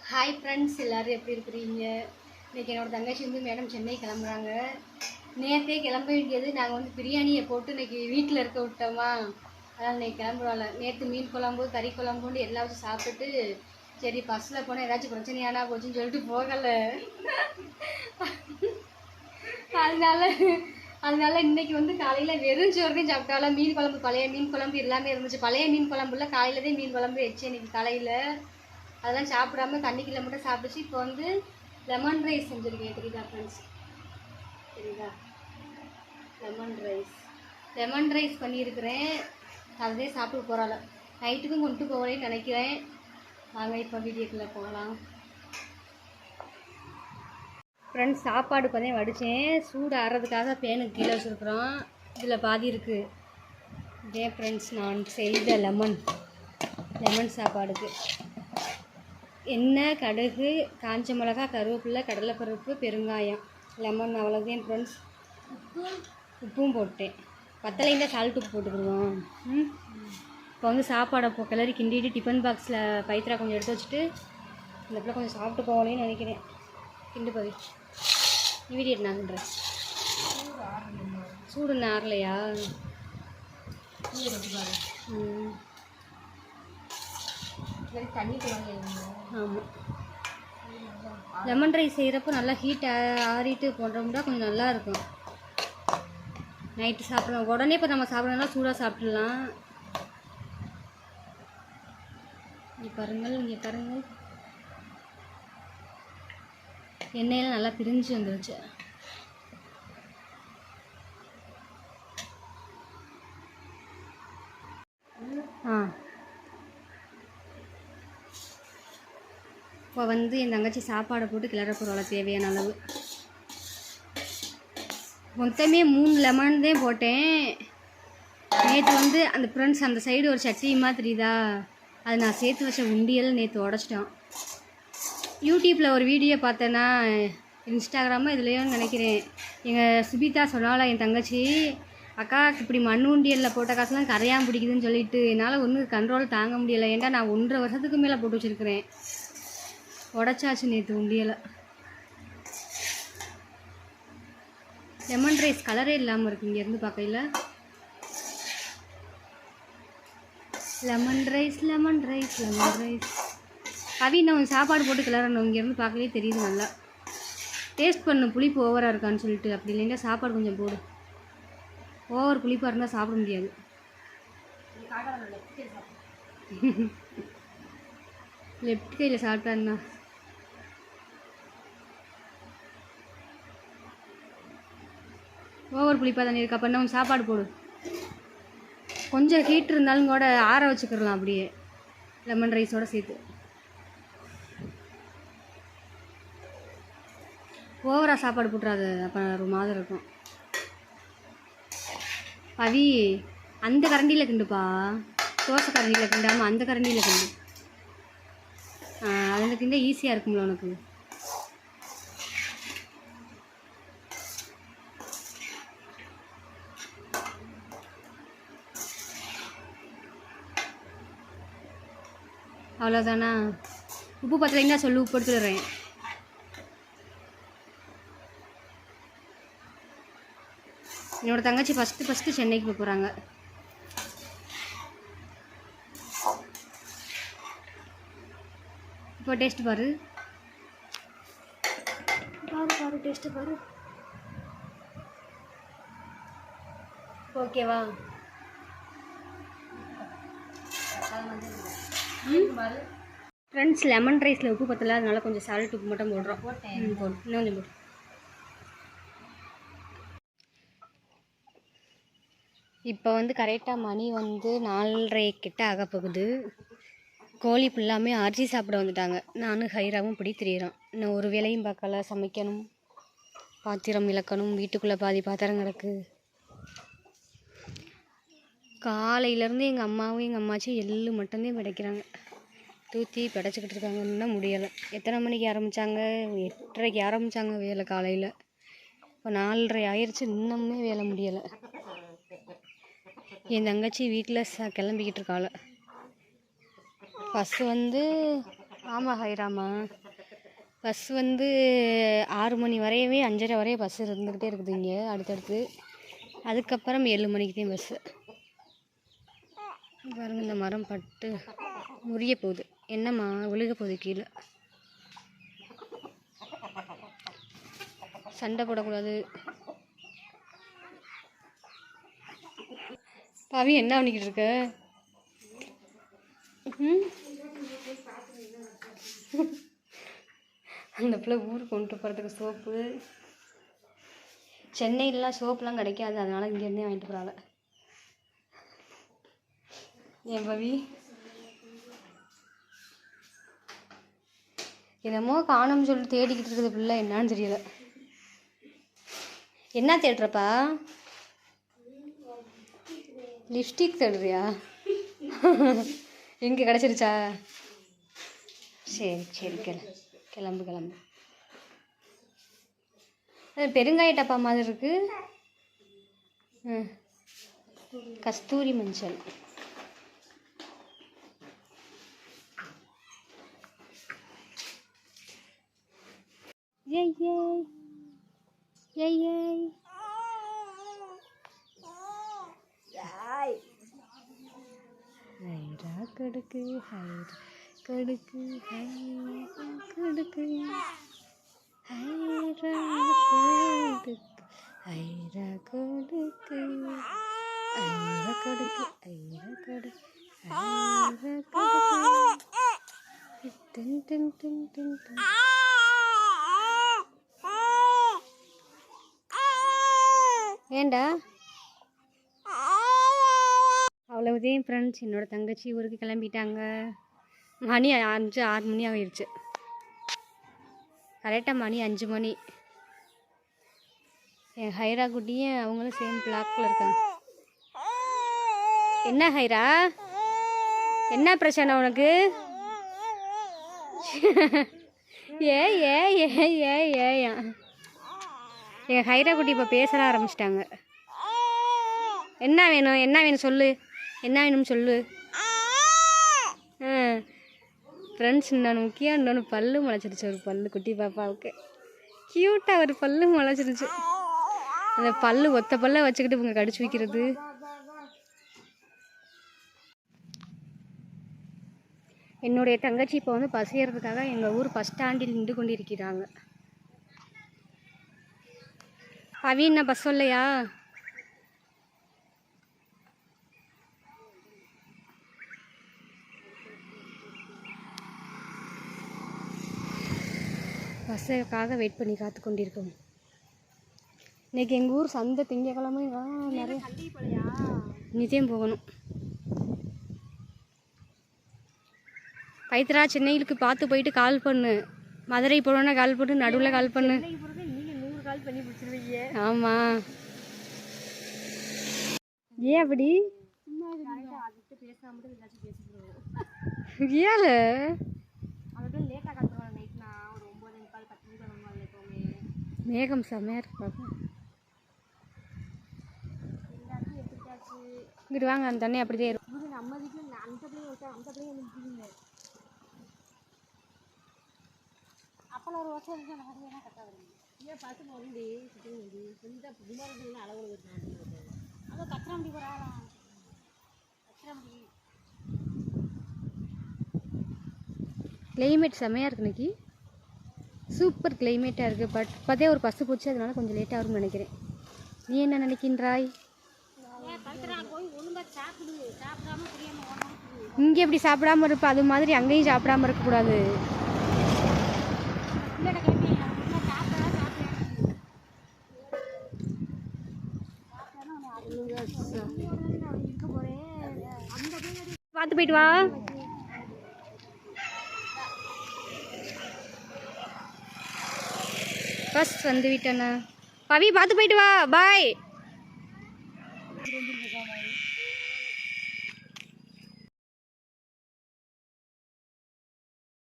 Hi friends, எல்லோரும் எப்படி இருக்கிறீங்க? இன்றைக்கி என்னோடய தங்கச்சி வந்து மேடம் சென்னை கிளம்புறாங்க. நேற்றே கிளம்ப வேண்டியது, நாங்கள் வந்து பிரியாணியை போட்டு இன்றைக்கி வீட்டில் இருக்க விட்டோமா, அதனால் இன்றைக்கி கிளம்புறோம்ல. நேற்று மீன் குழம்பு கறி குழம்புன்னு எல்லாம் வச்சு சாப்பிட்டுட்டு சரி பஸ்ஸில் போனால் ஏதாச்சும் பிரச்சனையானா போச்சுன்னு சொல்லிட்டு போகலை. அதனால இன்றைக்கி வந்து காலையில் வெறும் சோறுதையும் சாப்பிட்டாலும் மீன் குழம்பு, பழைய மீன் குழம்பு எல்லாமே இருந்துச்சு. பழைய மீன் குழம்புல காலையில் தான் மீன் குழம்பு வச்சு இன்றைக்கி காலையில் அதெல்லாம் சாப்பிடாம தண்ணிக்குள்ள மட்டும் சாப்பிடுச்சு. இப்போ வந்து லெமன் ரைஸ் செஞ்சுருக்கேன். தெரியுதா ஃப்ரெண்ட்ஸ்? தெரியுதா? லெமன் ரைஸ் பண்ணியிருக்கிறேன். அதே சாப்பிட போகிறாள். நைட்டுக்கும் கொண்டு போகலேன்னு நினைக்கிறேன். வாங்க இப்போ வீடியோக்குள்ளே போகலாம். ஃப்ரெண்ட்ஸ், சாப்பாடு இப்போ தான் வடித்தேன். சூடு ஆறதுக்காக பேனுக்கு கீழே வச்சுருக்குறோம். இதில் பாதி இருக்குது. இதே ஃப்ரெண்ட்ஸ் நான் செய்த லெமன் சாப்பாடுக்கு எண்ணெய், கடுகு, காஞ்ச மிளகா, கருவேப்பிலை, கடலைப்பருப்பு, பெருங்காயம், லெமன், அவ்வளோதான் ஃப்ரெண்ட்ஸ். உப்பும் போட்டேன். பத்தலைங்க சால்ட் உப்பு போட்டுக்கிடுவோம். இப்போ வந்து சாப்பாடை கிளறி கிண்டிட்டு டிஃபன் பாக்ஸில் பைத்திரா கொஞ்சம் எடுத்து வச்சுட்டு இந்த பிள்ளை கொஞ்சம் சாப்பிட்டு போகலேன்னு நினைக்கிறேன். கிண்டு பவி இமீடியட் நாங்கன்றேன். சூடு நாரலையா? ஆமாம், லெமன் ரைஸ் செய்கிறப்போ நல்லா ஹீட் ஆறிட்டு போடுறோம்னா கொஞ்சம் நல்லா இருக்கும். நைட்டு சாப்பிடுவோம். உடனே இப்போ நம்ம சாப்பிடணும்னா சூடாக சாப்பிட்லாம். இங்கே பாருங்கள் எண்ணெயெல்லாம் நல்லா பிரிஞ்சு வந்துருச்சு. இப்போ வந்து என் தங்கச்சி சாப்பாடை போட்டு கிளற போகிறோம்ல தேவையான அளவு. மொத்தமே 3 லெமன் தான் போட்டேன். நேற்று வந்து அந்த ஃப்ரெண்ட்ஸ் அந்த சைடு ஒரு சட்டியுமா தெரியுதா, அது நான் சேர்த்து வச்ச உண்டியல் நேற்று உடச்சிட்டோம். யூடியூப்பில் ஒரு வீடியோ பார்த்தேன்னா, இன்ஸ்டாகிராமு இதுலேயும் நினைக்கிறேன், எங்கள் சுபிதா சொன்னால என் தங்கச்சி, அக்கா இப்படி மண் உண்டியலில் போட்ட காசுலாம் கரையாமல் பிடிக்குதுன்னு சொல்லிட்டு என்னால் ஒன்றும் கண்ட்ரோல் தாங்க முடியலை. ஏன்டா நான் 1.5 வருஷத்துக்கு மேலே போட்டு வச்சுருக்கிறேன். உடச்சாச்சு நேற்று உண்டியலை. லெமன் ரைஸ் கலரே இல்லாமல் இருக்குது இங்கேருந்து பார்க்கையில். லெமன் ரைஸ் கவி, நான் சாப்பாடு போட்டு கிளறணும். இங்கேருந்து பார்க்கவே தெரியுது. நல்லா டேஸ்ட் பண்ணு, புளிப்பு ஓவராக இருக்கான்னு சொல்லிட்டு. அப்படி இல்லைன்னா சாப்பாடு கொஞ்சம் போடு. ஓவர் புளிப்பாக இருந்தால் சாப்பிட முடியாது. லெஃப்ட் கையில் சாப்பிட்டான்னா ஓவர் புளிப்பாக தானே இருக்கு. அப்போ இன்னும் சாப்பாடு போடு. கொஞ்சம் ஹீட் இருந்தாலும் கூட ஆற வச்சுக்கிடலாம் அப்படியே லெமன் ரைஸோடு சேர்த்து. ஓவராக சாப்பாடு போட்டுறாது, அப்போ ஒரு மாதிரி இருக்கும். பவி, அந்த கரண்டியில் கிண்டுப்பா, தோசை கரண்டியில் கிண்டாமல் அந்த கரண்டியில் கிண்டு. அதில் கிண்ட ஈஸியாக இருக்கும்ல உனக்கு. அவ்வளோதானா? உப்பு பத்தலைன்னா சொல்லு, உப்பு எடுத்துடுறேன். என்னோட தங்கச்சி ஃபஸ்ட்டு சென்னைக்கு போக போகிறாங்க. இப்போ டேஸ்ட்டு பாரு டேஸ்ட்டு பாரு. ஓகேவா? ஃப்ரெண்ட்ஸ், லெமன் ரைஸில் உப்பு பத்தலை, அதனால கொஞ்சம் சால்ட் உப்பு மட்டும் போடுறோம். இன்னும் கொஞ்சம் போடு. இப்போ வந்து கரெக்டாக மணி வந்து 4:30 கிட்ட ஆக போகுது. கோழி ஃபுல்லாமே அரிசி சாப்பிட வந்துட்டாங்க. நானும் ஹைராவும் பிடி திரியிறோம். இன்னும் ஒரு வேலையும் பார்க்கல. சமைக்கணும், பாத்திரம் விளக்கணும், வீட்டுக்குள்ளே பாதி பாத்திரம் கிடக்கு. காலையிலேருந்து எங்கள் அம்மாவும் எங்கள் அம்மாச்சும் எள்ளு மட்டும்தான் பிடைக்கிறாங்க. தூத்தி பிடைச்சிக்கிட்டு இருக்காங்க. இன்னும் முடியலை. எத்தனை மணிக்கு ஆரம்பித்தாங்க? 8:30க்கு ஆரம்பித்தாங்க வேலை காலையில். இப்போ 4:30 ஆயிடுச்சு. இன்னுமே வேலை முடியலை. என் தங்கச்சி வீட்டில் கிளம்பிக்கிட்டு இருக்காள். பஸ்ஸு வந்து ஆமாம் ஹைராமா, பஸ் வந்து 6 மணி வரையவே 5:30 வரைய பஸ் இருந்துக்கிட்டே இருக்குது இங்கே அடுத்தடுத்து. அதுக்கப்புறம் 7 மணிக்கு தான் பஸ்ஸு. பாருங்க இந்த மரம் பட்டு முறிய போகுது. என்னம்மா விழுக போகுது கீழே. சண்டை போடக்கூடாது. பாவி என்ன பண்ணிக்கிட்டு இருக்க? அந்த பிள்ளை ஊருக்கு கொண்டு போகிறதுக்கு சோப்பு. சென்னையிலலாம் சோப்புலாம் கிடைக்காது, அதனால் இங்கேருந்தே வாங்கிட்டு போகிறாங்க. ஏன் பவி என்னமோ காணும்னு சொல்லிட்டு தேடிக்கிட்டு இருக்குது பிள்ளை, என்னான்னு தெரியல. என்ன தேடுறப்பா? லிப்ஸ்டிக் தேடுறியா? எங்கே கிடச்சிருச்சா? சரி சரி கிளம்பு கிளம்பு. பெருங்காய டப்பா மாதிரி இருக்கு. கஸ்தூரி மஞ்சள். ஏய் ஏய் ஏய் ஏய் ஹைரா கொடுக்கு ஹைரா கொடுக்கு ஹைரா கொடுக்கு ஹைரா கொடுக்கு ஹைரா கொடுக்கு ஹைரா கொடுக்கு ஹைரா கொடுக்கு ஹைரா கொடுக்கு டின் டின் டின் டின் டின். ஏண்டா அவ்வளவுதான் ஃப்ரெண்ட்ஸ். என்னோடய தங்கச்சி ஊருக்கு கிளம்பிட்டாங்க. மணி 6 மணி ஆகிடுச்சு. கரெக்டாக மணி 5 மணி. என் ஹைரா குட்டியும் அவங்களும் சேம் பிளாக்கில் இருக்காங்க. என்ன ஹைரா, என்ன பிரச்சனை உனக்கு? ஏ ஏ ஏ ஏ ஏயா எங்கள் ஹைரா குட்டி இப்போ பேச ஆரம்பிச்சிட்டாங்க. என்ன வேணும் என்ன வேணும் சொல்லு, என்ன வேணும்னு சொல்லு. ஃப்ரெண்ட்ஸ் இன்னொன்று முக்கியம், இன்னொன்று பல்லு முளைச்சிருச்சு. ஒரு பல்லு குட்டி பாப்பாவுக்கு க்யூட்டாக ஒரு பல்லு முளைச்சிருச்சு. அந்த பல்லு ஒத்த பல்ல வச்சுக்கிட்டு இவங்க கடிச்சு வைக்கிறது. என்னுடைய தங்கச்சி இப்போ வந்து பஸ் ஏறதுக்காக எங்கள் ஊர் பஸ் ஸ்டாண்டில் நின்று கொண்டு இருக்கிறாங்க. பவி பஸ் சொல்லையா? பஸ்ஸுக்காக வெயிட் பண்ணி காத்து கொண்டிருக்கோம். இன்றைக்கி எங்கள் ஊர் சந்தை திங்கக்கிழமை நிறைய நிச்சயம் போகணும். பைத்ரா சென்னைக்கு பார்த்து போயிட்டு கால் பண்ணு. மதுரை போனோன்னா கால் பண்ணு, நடுவில் கால் பண்ணு. ஆமாம், ஏன் அப்படி? ஏல மேகம் செம்மையாக இருக்கு. இங்கிட்டு வாங்க, அந்த தண்ணி அப்படிதான் இருக்கும். நம்ம வீட்டில் அந்த பிள்ளைங்க அந்த பிள்ளைங்க அப்போல்லாம் ஒரு வருஷம் கரெக்டாக வருங்க. ஏன் பசங்க வந்து இந்த குமாரத்தில் அளவு இருக்காங்க. அதை கத்திராமடி போகிறாளாம். கத்திராமடி கிளைமேட் செம்மையாக இருக்குது இன்னைக்கு. சூப்பர் கிளைமேட்டாக இருக்குது. பட் இப்போதே ஒரு பஸ்ஸு போச்சு, அதனால கொஞ்சம் லேட்டாக வரும்னு நினைக்கிறேன். நீ என்ன நினைக்கின்றாய்? இங்கே எப்படி சாப்பிடாம இருப்ப, அது மாதிரி அங்கேயும் சாப்பிடாம இருக்கக்கூடாது. பார்த்து போயிட்டு வா. பஸ் வந்து விட்டேண்ணா. பவி பார்த்து போயிட்டு வா. பாய்.